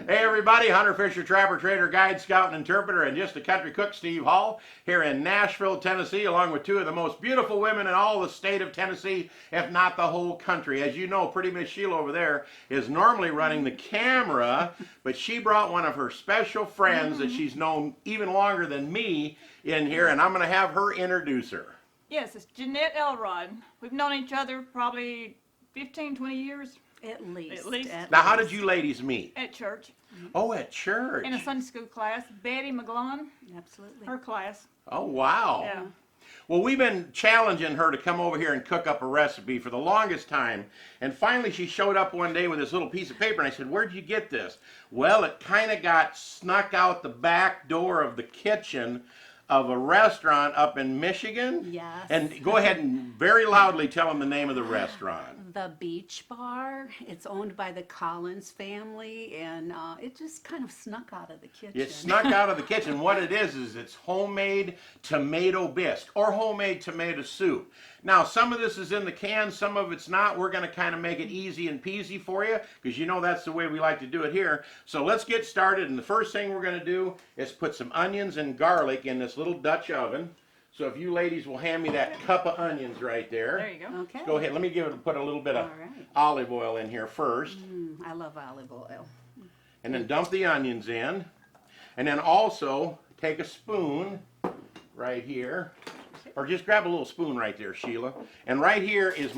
Hey everybody, Hunter, Fisher, Trapper, Trader, Guide, Scout, and Interpreter, and just a country cook, Steve Hall, here in Nashville, Tennessee, along with two of the most beautiful women in all the state of Tennessee, if not the whole country. As you know, pretty Miss Sheila over there is normally running the camera, but she brought one of her special friends that she's known even longer than me in here, and I'm going to have her introduce her. Yes, it's Jeanette Elrod. We've known each other probably 15, 20 years. At least. Now, how did you ladies meet? At church. Oh, at church. In a Sunday school class. Betty McGlone, Absolutely. her class. Oh, wow. Yeah. Well, we've been challenging her to come over here and cook up a recipe for the longest time. And finally, she showed up one day with this little piece of paper, and I said, "Where'd you get this?" Well, it kind of got snuck out the back door of the kitchen of a restaurant up in Michigan. Yes. And go ahead and very loudly tell them the name of the restaurant. The Beach Bar. It's owned by the Collins family, and it just kind of snuck out of the kitchen. It snuck out of the kitchen. What it is it's homemade tomato bisque or homemade tomato soup. Now, some of this is in the can, some of it's not. We're going to kind of make it easy and peasy for you because you know that's the way we like to do it here. So let's get started. And the first thing we're going to do is put some onions and garlic in this little Dutch oven. So if you ladies will hand me that cup of onions right there. There you go. Okay. Go ahead. Let me put a little bit of All right. olive oil in here first. I love olive oil. And then dump the onions in. And then also take a spoon right here. Or just grab a little spoon right there, Sheila. And right here is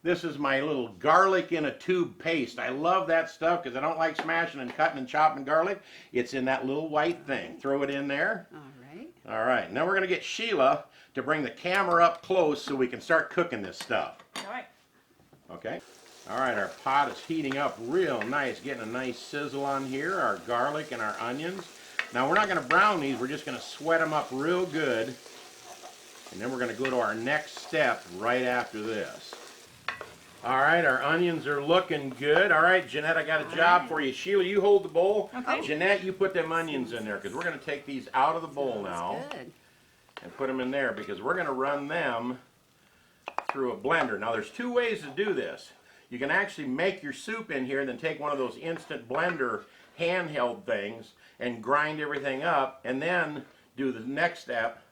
this is my little garlic in a tube paste. I love that stuff because I don't like smashing and cutting and chopping garlic. It's in that little white thing. Throw it in there. All right. All right. Now we're going to get Sheila to bring the camera up close so we can start cooking this stuff. All right. Okay. All right, our pot is heating up real nice, getting a nice sizzle on here, our garlic and our onions. Now we're not going to brown these, we're just going to sweat them up real good. And then we're going to go to our next step right after this. All right, our onions are looking good. All right, Jeanette, I got a job for you. Sheila, you hold the bowl. Okay. Jeanette, you put them onions in there because we're going to take these out of the bowl now Good. and put them in there because we're going to run them through a blender. Now, there's two ways to do this. You can actually make your soup in here and then take one of those instant blender handheld things and grind everything up and then do the next step.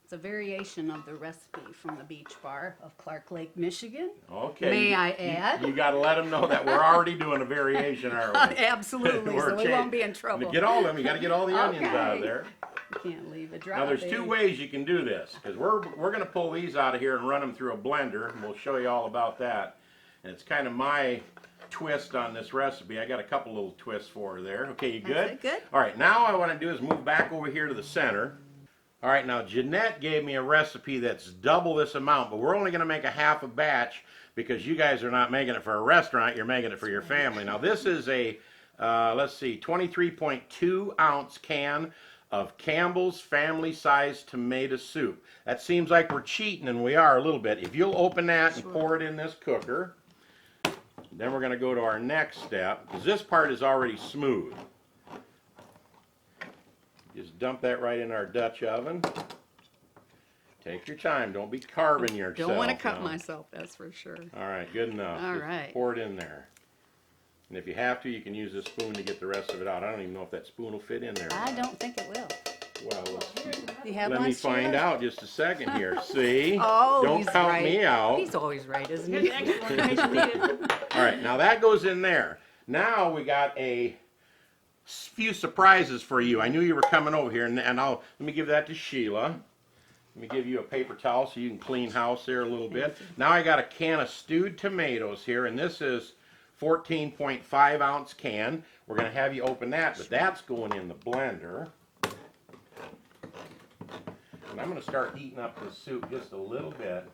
It's a variation of the recipe from the Beach Bar of Clark Lake, Michigan. Okay. May I add? You got to let them know that we're already doing a variation, aren't we? Absolutely, We're so we won't be in trouble. Get all of them. You got to get all the onions out of Okay. there. You can't leave it dry. Now, there's two ways you can do this because we're going to pull these out of here and run them through a blender, and we'll show you all about that. And it's kind of my twist on this recipe. I got a couple little twists for her there. Okay, you good? That's good. All right, now what I want to do is move back over here to the center. All right, now Jeanette gave me a recipe that's double this amount, but we're only going to make a half a batch because you guys are not making it for a restaurant, you're making it for your family. Now this is a, let's see, 23.2 ounce can of Campbell's family-sized tomato soup. That seems like we're cheating, and we are a little bit. If you'll open that and pour it in this cooker, then we're going to go to our next step, because this part is already smooth. Just dump that right in our Dutch oven. Take your time. Don't be carving yourself. Don't want to cut now. myself, that's for sure. All right, good enough. All Just right. pour it in there. And if you have to, you can use this spoon to get the rest of it out. I don't even know if that spoon will fit in there. I don't think it will. Well, let's You have let one, me find Sheila? out just a second here. See? Oh, Don't he's count right. me out. He's always right, isn't Here's he? the extra information needed. All right, now that goes in there. Now we got a few surprises for you. I knew you were coming over here, and let me give that to Sheila. Let me give you a paper towel so you can clean house there a little bit. Now I got a can of stewed tomatoes here, and this is 14.5 ounce can. We're going to have you open that, but that's going in the blender. And I'm going to start heating up this soup just a little bit.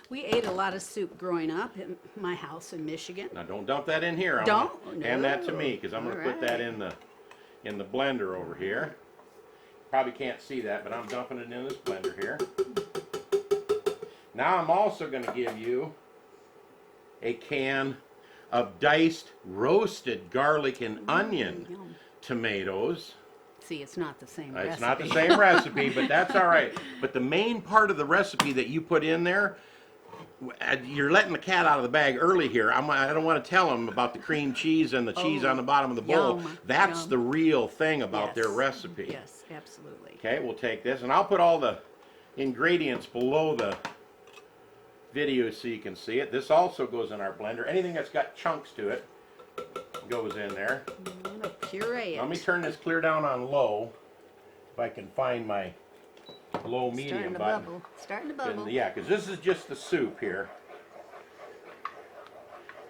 We ate a lot of soup growing up in my house in Michigan. Now don't dump that in here. Don't? Hand that to No. me because I'm going to All put that right. in the blender over here. Probably can't see that, but I'm dumping it in this blender here. Now I'm also going to give you a can of diced roasted garlic and onion Yum. tomatoes. See, it's not the same recipe. It's not the same recipe, but that's all right. But the main part of the recipe that you put in there, you're letting the cat out of the bag early here. I don't want to tell them about the cream cheese and the cheese on the bottom of the bowl. Yum, That's yum. the real thing about their Yes. recipe. Yes, absolutely. Okay, we'll take this, and I'll put all the ingredients below the video so you can see it. This also goes in our blender. Anything that's got chunks to it goes in there. I'm gonna puree it. Let me turn this clear down on low, if I can find my low medium Starting to button. bubble. Starting to bubble. And, yeah, because this is just the soup here.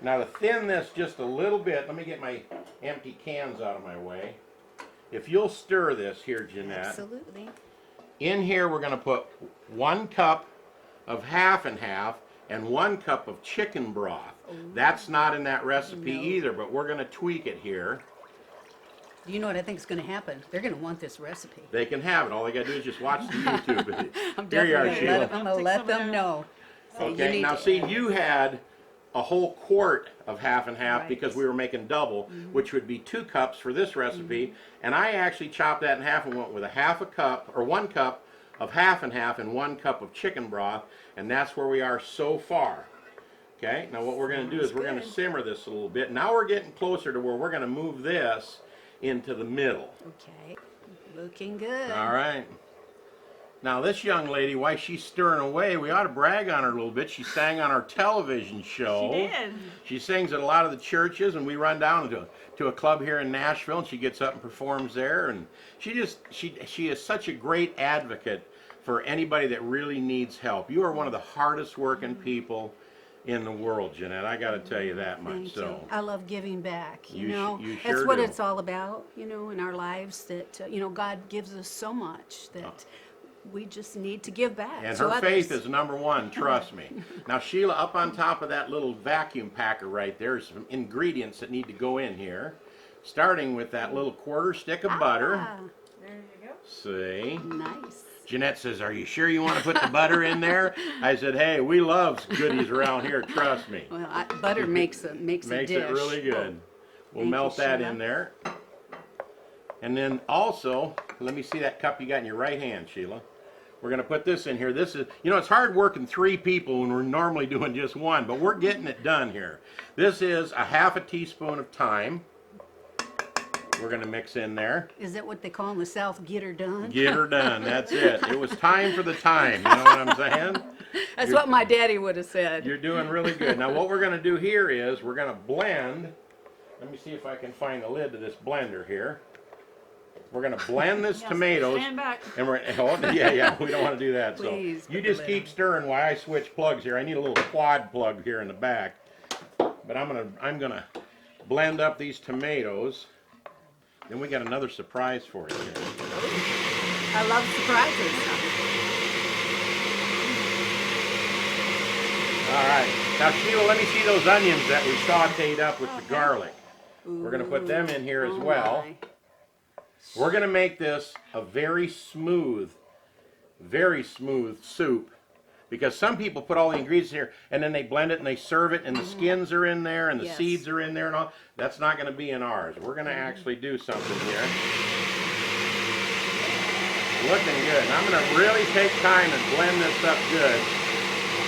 Now to thin this just a little bit, let me get my empty cans out of my way. If you'll stir this here, Jeanette. Absolutely. In here we're going to put 1 cup of half and half and 1 cup of chicken broth. That's not in that recipe No. either, but we're going to tweak it here. You know what I think is going to happen? They're going to want this recipe. They can have it. All they got to do is just watch the YouTube. I'm Here you are, definitely Sheila. I'm going to let them know. Say, you Okay, need now to- see, you had a whole quart of half and half Right. because we were making double, which would be 2 cups for this recipe. And I actually chopped that in half and went with a half a cup, or 1 cup of half and half and 1 cup of chicken broth. And that's where we are so far. Okay, now what we're going to do is we're going to good. simmer this a little bit. Now we're getting closer to where we're going to move this into the middle. Okay. Looking good. All right. Now this young lady, while she's stirring away, we ought to brag on her a little bit. She sang on our television show. She did. She sings at a lot of the churches, and we run down to a club here in Nashville, and she gets up and performs there. And she is such a great advocate for anybody that really needs help. You are one of the hardest working people in the world, Jeanette. I got to tell you that much. Thank So you. I love giving back. You You sh- know, you that's sure what do. it's all about. You know, in our lives, that God gives us so much that we just need to give back. And to her others. faith is number one, trust me. Now, Sheila, up on top of that little vacuum packer right there is some ingredients that need to go in here. Starting with that little 1/4 stick of butter. Ah, There you go. See? nice. Jeanette says, are you sure you want to put the butter in there? I said, hey, we love goodies around here, trust me. Well, butter makes a Makes dish. it really good. We'll Thank you, melt that Sheila. in there. And then also, let me see that cup you got in your right hand, Sheila. We're going to put this in here. This is, it's hard working 3 people when we're normally doing just 1, but we're getting it done here. This is a 1/2 teaspoon of thyme. We're going to mix in there. Is that what they call in the South? Get her done. Get her done. That's it. It was time for the time. You know what I'm saying? That's what my daddy would have said. You're doing really good. Now what we're going to do here is we're going to blend. Let me see if I can find the lid to this blender here. We're going to blend this Yes, tomatoes. Stand back. And yeah, we don't want to do that. Please So you put the just lid keep on. stirring while I switch plugs here. I need a little quad plug here in the back. But I'm gonna blend up these tomatoes. Then we got another surprise for you here. I love surprises. All right. Now Sheila, let me see those onions that we sauteed up with the garlic. We're gonna put them in here as Oh, well. my. We're going to make this a very smooth soup, because some people put all the ingredients in here and then they blend it and they serve it and the skins are in there and the Yes. seeds are in there and all. That's not going to be in ours. We're going to actually do something here. Looking good. And I'm going to really take time and blend this up good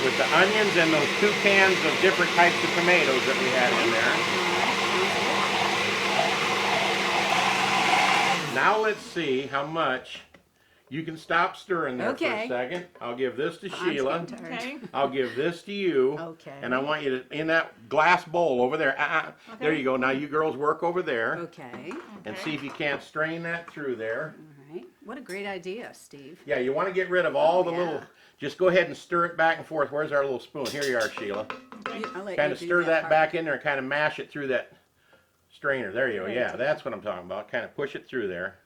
with the onions and those 2 cans of different types of tomatoes that we had in there. Now let's see how much. You can stop stirring there for a Okay. second. I'll give this to I'm Sheila. getting tired. Okay. I'll give this to you. Okay. And I want you to, in that glass bowl over there. There you go. Now you girls work over there. Okay. And Okay. see if you can't strain that through there. All right. What a great idea, Steve. Yeah, you want to get rid of all the Yeah. little, just go ahead and stir it back and forth. Where's our little spoon? Here you are, Sheila. I'll let Kind you of do stir that part. back in there and kind of mash it through that strainer. There you go. Right. Yeah, that's what I'm talking about. Kind of push it through there.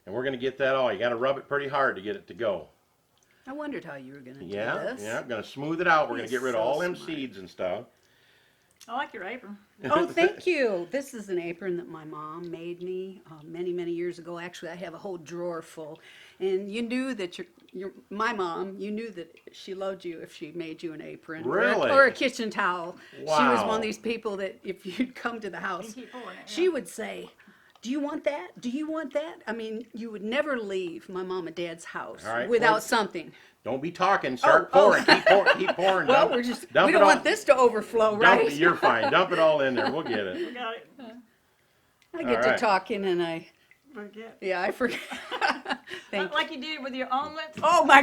And we're going to get that all. You got to rub it pretty hard to get it to go. I wondered how you were going to do Yeah, this. yeah. I'm going to smooth it out. We're going to He's get rid of so all them smart. seeds and stuff. I like your apron. Oh, thank you. This is an apron that my mom made me many, many years ago. Actually, I have a whole drawer full. And you knew that my mom, you knew that she loved you if she made you an apron. Really? Or a kitchen towel. She was Wow. one of these people that if you'd come to the house, You keep pulling it, she yeah. would say, Do you want that? Do you want that? I mean, you would never leave my mom and dad's house All right, without pour- something. Don't be talking. Start Oh, oh. pouring. Keep pouring. Well, Dump- we dump don't it all- want this to overflow, dump right? it- You're fine. Dump it all in there. We'll get it. We got it. I get all to right. talking and I forget. Thank you. Like you did with your omelets. Oh my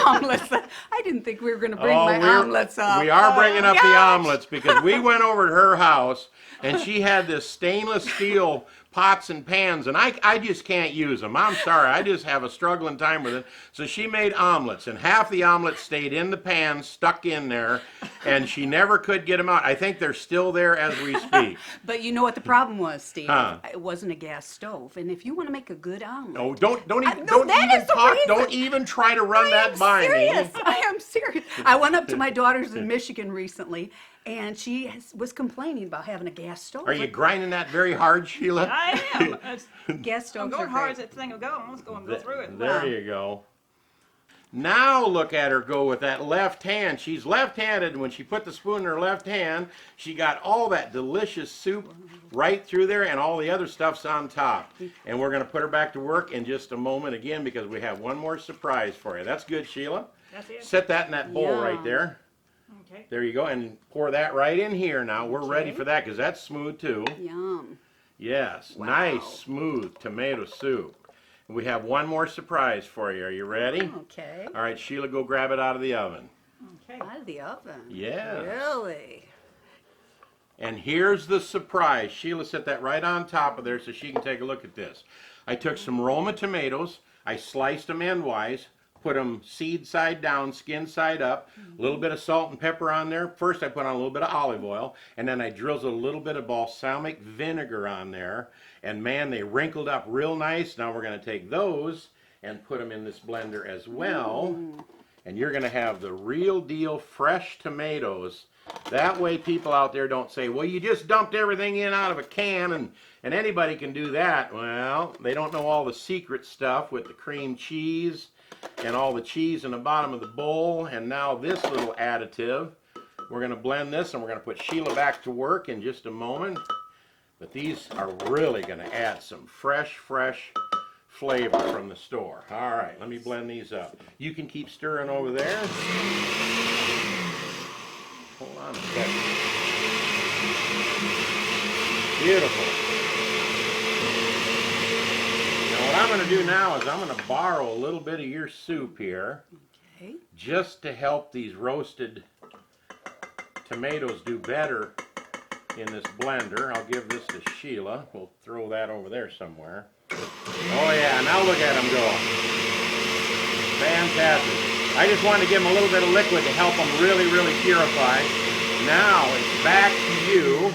omelets! I didn't think we were going to bring my omelets up. We are Oh, bringing up the gosh. omelets because we went over to her house and she had this stainless steel pots and pans, and I just can't use them. I'm sorry, I just have a struggling time with it. So she made omelets, and half the omelets stayed in the pan, stuck in there, and she never could get them out. I think they're still there as we speak. But you know what the problem was, Steve? Huh. It wasn't a gas stove, and if you want to make a good omelet, No, don't even, no, don't that even is the talk. reason. Don't even try to run that by serious. me. I am serious. I went up to my daughter's in Michigan recently, and she was complaining about having a gas stove. Are you grinding that very hard, Sheila? I am. Gas I'm stoves are going hard as great. that thing will go. I'm just going to go through it. There you go. Now look at her go with that left hand. She's left-handed, and when she put the spoon in her left hand, she got all that delicious soup right through there, and all the other stuff's on top. And we're going to put her back to work in just a moment again because we have one more surprise for you. That's good, Sheila. That's it. Set that in that bowl Yum. right there. Okay. There you go, and pour that right in here now. We're ready Okay. for that because that's smooth too. Yum. Yes, Wow. nice, smooth tomato soup. We have one more surprise for you. Are you ready? Okay. All right, Sheila, go grab it out of the oven. Okay. Out of the oven. Yes. Really? And here's the surprise. Sheila set that right on top of there so she can take a look at this. I took some Roma tomatoes. I sliced them endwise, put them seed side down, skin side up, a little bit of salt and pepper on there. First I put on a little bit of olive oil, and then I drizzled a little bit of balsamic vinegar on there. And man, they wrinkled up real nice. Now we're going to take those and put them in this blender as well. And you're going to have the real deal fresh tomatoes. That way people out there don't say, well, you just dumped everything in out of a can and anybody can do that. Well, they don't know all the secret stuff with the cream cheese and all the cheese in the bottom of the bowl. And now this little additive, we're going to blend this and we're going to put Sheila back to work in just a moment. But these are really going to add some fresh flavor from the store. All right, let me blend these up. You can keep stirring over there. Hold on a second. Beautiful. Now what I'm going to do now is I'm going to borrow a little bit of your soup here Okay. just to help these roasted tomatoes do better in this blender. I'll give this to Sheila. We'll throw that over there somewhere. Oh yeah, now look at them go. Fantastic. I just wanted to give them a little bit of liquid to help them really purify. Now it's back to you.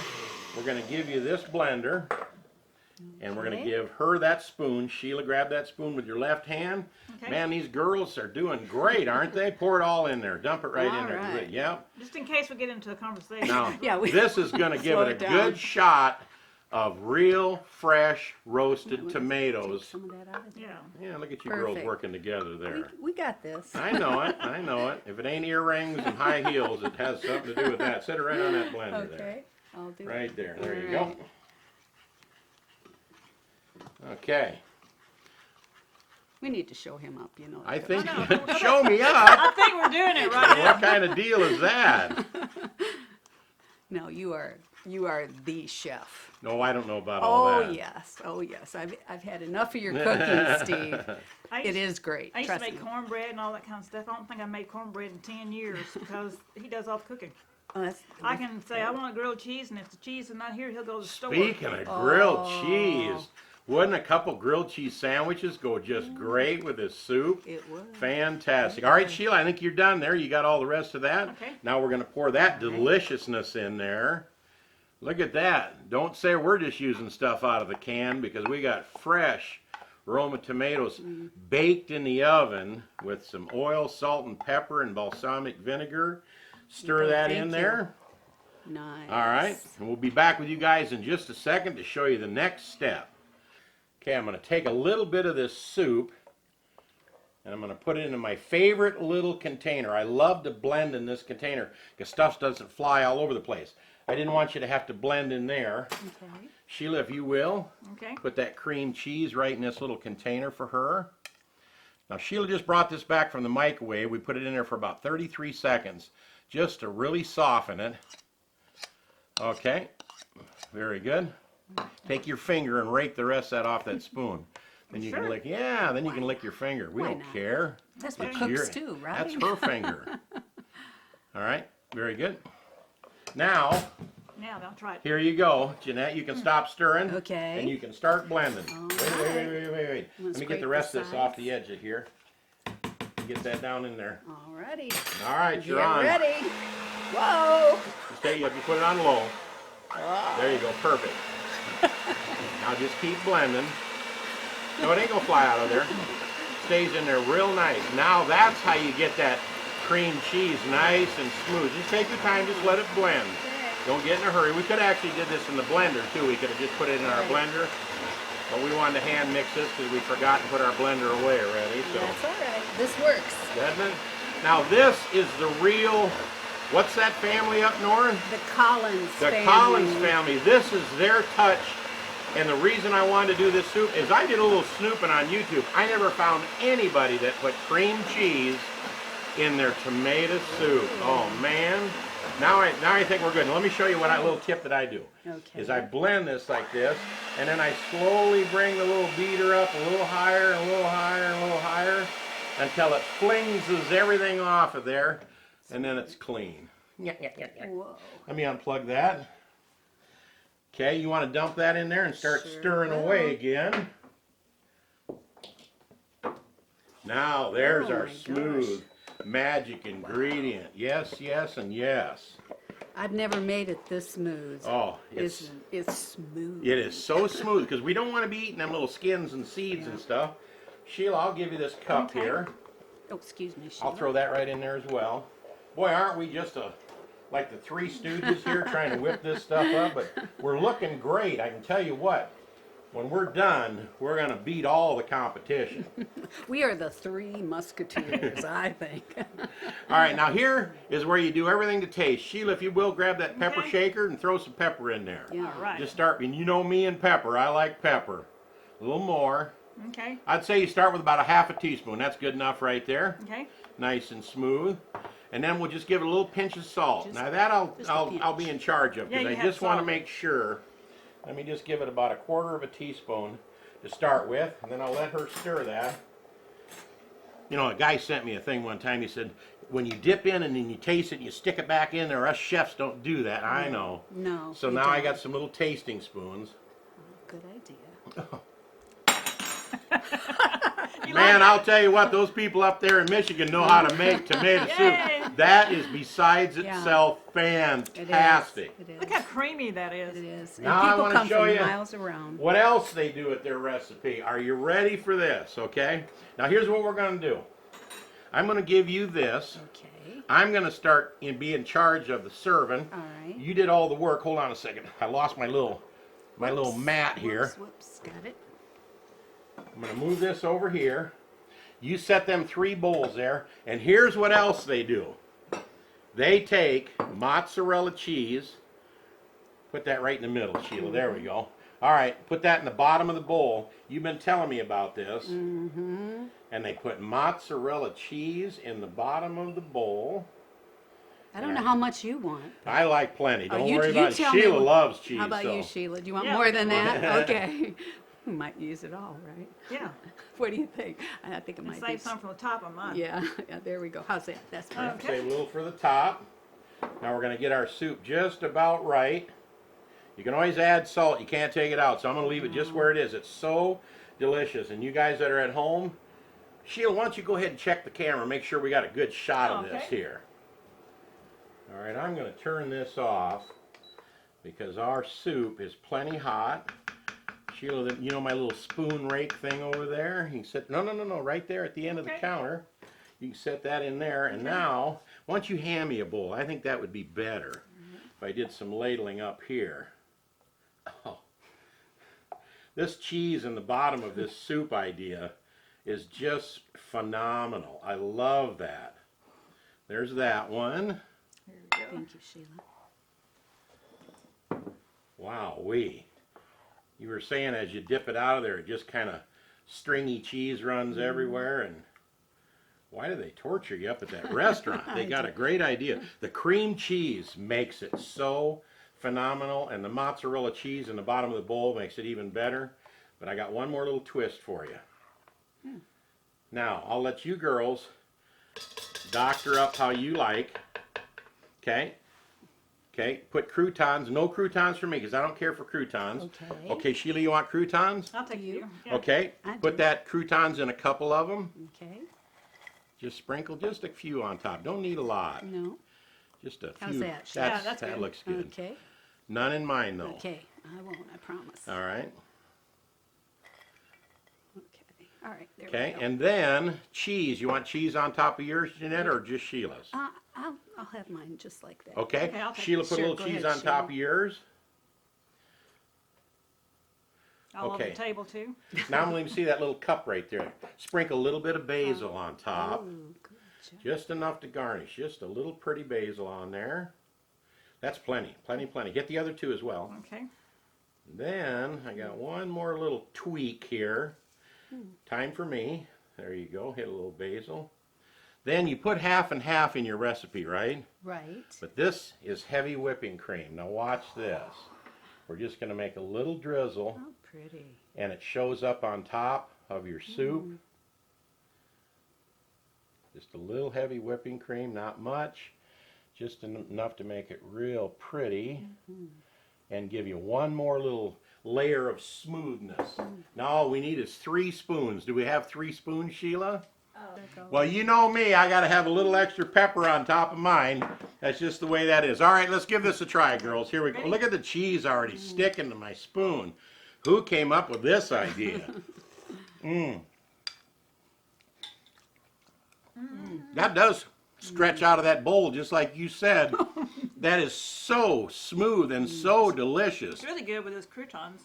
We're going to give you this blender. And we're going to Okay. give her that spoon. Sheila, grab that spoon with your left hand. Okay. Man, these girls are doing great, aren't they? Pour it all in there. Dump it right in All there. right. Yep. Just in case we get into a conversation. Now, Yeah, this is going to give Slow it a it down. good shot of real, fresh, roasted tomatoes. Some of that out of there. Yeah. Yeah, look at you girls Perfect. working together there. We got this. I know it. I know it. If it ain't earrings and high heels, it has something to do with that. Sit it right on that blender there. Okay. I'll do it. Right there. There you All go. right. Okay. We need to show him up, you know. I think, know. show me up. I think we're doing it right now. What kind of deal is that? No, you are the chef. No, I don't know about all that. Oh yes. I've had enough of your cooking, Steve. I It used- is great. I used to Trust make me. cornbread and all that kind of stuff. I don't think I made cornbread in 10 years because he does all the cooking. Oh, that's- I can say I want a grilled cheese, and if the cheese is not here, he'll go to the store. Speaking of grilled Oh. cheese, wouldn't a couple grilled cheese sandwiches go just great with this soup? It would. Fantastic. All right, Sheila, I think you're done there. You got all the rest of that. Okay. Now we're going to pour that deliciousness in there. Look at that. Don't say we're just using stuff out of the can because we got fresh Roma tomatoes baked in the oven with some oil, salt, and pepper and balsamic vinegar. Stir that Thank in you. there. Nice. All right, and we'll be back with you guys in just a second to show you the next step. Okay, I'm going to take a little bit of this soup and I'm going to put it into my favorite little container. I love to blend in this container because stuff doesn't fly all over the place. I didn't want you to have to blend in there. Okay. Sheila, if you will, Okay. put that cream cheese right in this little container for her. Now Sheila just brought this back from the microwave. We put it in there for about 33 seconds just to really soften it. Okay, very good. Take your finger and rake the rest of that off that spoon. Then you can Sure. lick, yeah, then you can lick your finger. We Why don't not? care. That's what It's cooks your- do, right? That's her finger. All right, very good. Now, Now I'll try it. here you go, Jeanette. You can stop stirring. Okay. And you can start blending. All Wait. right. Let me scrape get the rest of this the off sides. the edge of here. Get that down in there. Alrighty. All right, Get you're on. ready. Whoa. Stay, you put it on low. There you go, perfect. Now just keep blending. No, it ain't gonna fly out of there. Stays in there real nice. Now that's how you get that cream cheese nice and smooth. Just take your time, just let it blend. Don't get in a hurry. We could have actually did this in the blender too. We could have just put it in our blender. But we wanted to hand mix this because we forgot to put our blender away already. So, That's all right. This works. doesn't it? Now this is the real, what's that family up north? The Collins The family. Collins family. This is their touch. And the reason I wanted to do this soup is I did a little snooping on YouTube. I never found anybody that put cream cheese in their tomato soup. Oh man. Now I think we're good. Now let me show you what a little tip that I do. Okay. Is I blend this like this, and then I slowly bring the little beater up a little higher, a little higher, a little higher, until it flings everything off of there, and then it's clean. Whoa. Let me unplug that. Okay, you want to dump that in there and start Sure stirring will. away again. Now there's Oh our my smooth magic ingredient. Yes, yes, and yes. I've never made it this smooth. Oh, it's It's smooth. it is so smooth because we don't want to be eating them little skins and seeds and stuff. Sheila, I'll give you this cup Okay. here. Oh, excuse me, Sheila. I'll throw that right in there as well. Boy, aren't we just like the Three Stooges here trying to whip this stuff up? But we're looking great. I can tell you what. When we're done, we're going to beat all the competition. We are the Three Musketeers, I think. All right, now here is where you do everything to taste. Sheila, if you will, grab that pepper Okay. shaker and throw some pepper in there. Yeah. All right. Just start, and you know me and pepper. I like pepper. A little more. Okay. I'd say you start with about a half a teaspoon. That's good enough right there. Okay. Nice and smooth. And then we'll just give it a little pinch of salt. Just- Now that just a I'll be pinch. in charge of Yeah, because you I have just want to salt. make sure. Let me just give it about a quarter of a teaspoon to start with, and then I'll let her stir that. You know, a guy sent me a thing one time. He said, when you dip in and then you taste it and you stick it back in there, us chefs don't do that. I know. No. So we now I don't. got some little tasting spoons. Good idea. You Man, like I'll tell you what, those people up there in Michigan know how to make tomato Yay. soup. That is besides Yeah. itself It is. fantastic. It is. Look how creamy that is. It is. And Now I people wanna come show from you miles around. What else they do with their recipe? Are you ready for this? Okay. Now here's what we're going to do. I'm going to give you this. Okay. I'm going to start and be in charge of the serving. All right. You did all the work. Hold on a second. I lost my little mat here. Whoops. Got it. I'm going to move this over here. You set them 3 bowls there. And here's what else they do. They take mozzarella cheese. Put that right in the middle, Sheila. There we go. All right, put that in the bottom of the bowl. You've been telling me about this. Mm-hmm. And they put mozzarella cheese in the bottom of the bowl. I don't know how much you want. I like plenty. Oh, Don't you- worry you about it. tell me Sheila what- loves cheese. How about so. you, Sheila? Do you want Yeah. more than that? Okay. We might use it all, right? Yeah. What do you think? I think it And might be. save some from the top of mine. Yeah, yeah, there we go. How's that? That's perfect. Okay. Save a little for the top. Now we're going to get our soup just about right. You can always add salt. You can't take it out. So I'm going to leave it just where it is. It's so delicious. And you guys that are at home, Sheila, why don't you go ahead and check the camera. Make sure we got a good shot of this Okay. here. All right, I'm going to turn this off because our soup is plenty hot. Sheila, you know my little spoon rake thing over there? You can set, no, right there at the end of the Okay. counter. You can set that in there. And now, why don't you hand me a bowl? I think that would be better if I did some ladling up here. Oh. This cheese in the bottom of this soup idea is just phenomenal. I love that. There's that one. Here we go. Thank you, Sheila. Wow-wee. You were saying as you dip it out of there, it just kind of stringy cheese runs everywhere. And why do they torture you up at that restaurant? They got a great idea. The cream cheese makes it so phenomenal, and the mozzarella cheese in the bottom of the bowl makes it even better. But I got one more little twist for you. Now, I'll let you girls doctor up how you like. Okay? Okay, put croutons. No croutons for me because I don't care for croutons. Okay. Okay, Sheila, you want croutons? I'll take you. Yeah. Okay, I put do. that croutons in a couple of them. Okay. Just sprinkle just a few on top. Don't need a lot. No. Just a few. How's that? That's that good. looks good. Okay. None in mine though. Okay. I won't. I promise. All right. Okay. All right. There Okay, we go. and then cheese. You want cheese on top of yours, Jeanette, or just Sheila's? I'll have mine just like that. Okay. Okay, I'll take Sheila, it. put a Sure, little go cheese ahead, on top Sheila. of yours. All over Okay. the table too. Now I'm going to see that little cup right there. Sprinkle a little bit of basil on top. Oh, good job. Just enough to garnish. Just a little pretty basil on there. That's plenty. Plenty, plenty. Get the other two as well. Okay. Then I got one more little tweak here. Time for me. There you go. Hit a little basil. Then you put half and half in your recipe, right? Right. But this is heavy whipping cream. Now watch this. We're just going to make a little drizzle, Oh, pretty. and it shows up on top of your soup. Just a little heavy whipping cream, not much. Just enough to make it real pretty. And give you one more little layer of smoothness. Now all we need is 3 spoons. Do we have 3 spoons, Sheila? Well, you know me, I gotta have a little extra pepper on top of mine. That's just the way that is. All right, let's give this a try, girls. Here we go. Look at the cheese already sticking to my spoon. Who came up with this idea? That does stretch out of that bowl, just like you said. That is so smooth and so delicious. It's really good with those croutons.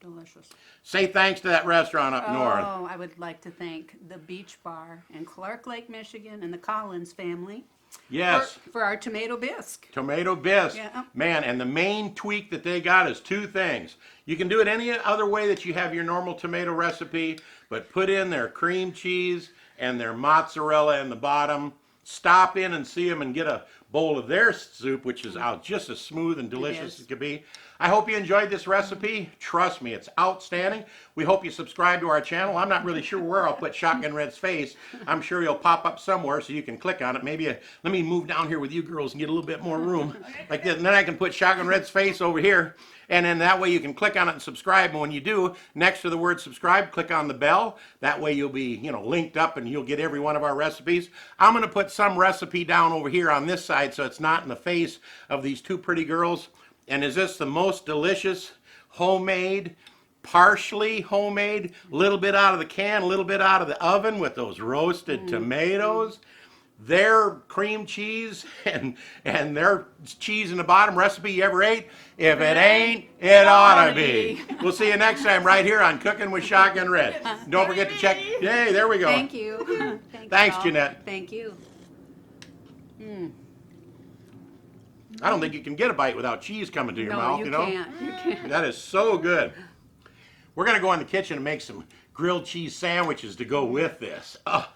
Delicious. Say thanks to that restaurant up north. Oh, I would like to thank the Beach Bar in Clark Lake, Michigan, and the Collins family Yes. for our tomato bisque. Tomato bisque. Yeah. Man, and the main tweak that they got is 2 things. You can do it any other way that you have your normal tomato recipe, but put in their cream cheese and their mozzarella in the bottom. Stop in and see them and get a bowl of their soup, which is out just as smooth and delicious is. as it could be. I hope you enjoyed this recipe. Trust me, it's outstanding. We hope you subscribe to our channel. I'm not really sure where I'll put Shotgun Red's face. I'm sure he'll pop up somewhere so you can click on it. Maybe let me move down here with you girls and get a little bit more room like this. And then I can put Shotgun Red's face over here. And then that way you can click on it and subscribe. And when you do, next to the word subscribe, click on the bell. That way you'll be, linked up and you'll get every one of our recipes. I'm going to put some recipe down over here on this side so it's not in the face of these 2 pretty girls. And is this the most delicious, homemade, partially homemade, little bit out of the can, a little bit out of the oven with those roasted tomatoes, their cream cheese, and their cheese in the bottom recipe you ever ate? If it ain't, it ought to be. We'll see you next time right here on Cooking with Shotgun Red. Don't forget to check. Yay, there we go. Thank you. Thanks, y'all. Jeanette. Thank you. I don't think you can get a bite without cheese coming to your No, mouth, you you know? can't. You can't. That is so good. We're going to go in the kitchen and make some grilled cheese sandwiches to go with this. Oh,